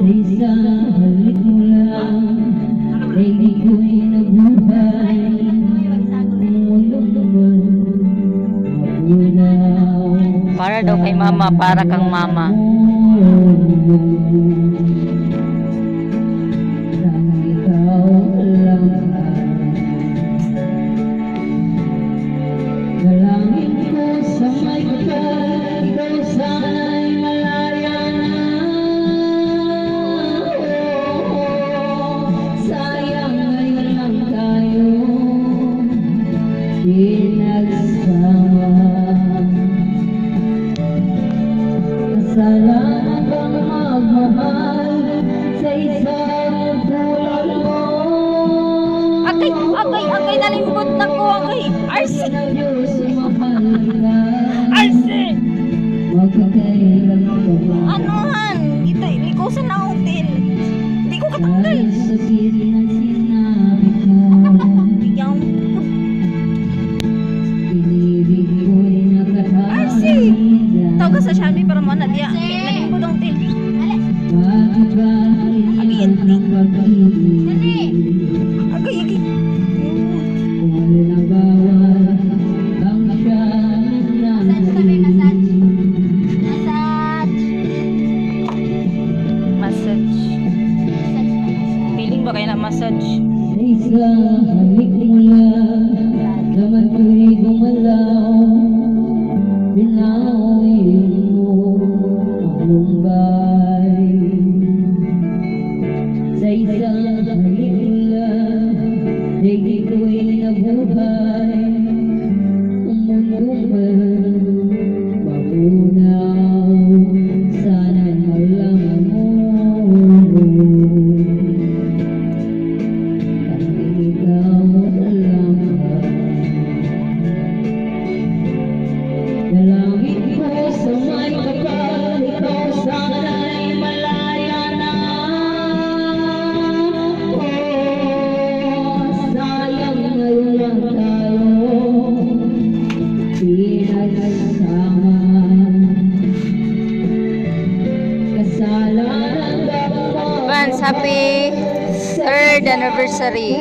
Isa halik mo lang ay di ko'y nabuhay. Para daw kay mama, para kang mama. Dalangin ko sa may kapal, ikaw sana'y malaya na. Sayang ngayon lang tayo pinagsama. Kasalanan bang magmahal sa isang tulad mo? Agay, nalimbot na ko, agay. Arsi! Arsi! Magkakailan ka ba? Anuhan? Ito, likusan na hotel. Hindi ko katanggal. Ay, sakit na sinabi ko. Bigyan. Pinibig ko'y Arsi! nakahaligan. Tawag ka sa Shelby para mana dia. Nalimbot ang hotel. Bakit ba Agay, iyan ang pag-ibig? Agay. Kung alin ang bawal ang siyang nandun. Massage. Feeling ba kayo na massage? Sa isa halik mo lang, laman ko'y gumalaw. Pinawin mo ang lumbay. Sa isa halik mo lang, di ko'y nabuhay. Ang mundong mabunaw, sana'y malaman mo. Dalangin ko sa may kapal, ikaw sana'y malaya na. Sayang ngayon lang tayo pinagsama. Kasalanan ba Advance, happy 3rd anniversary.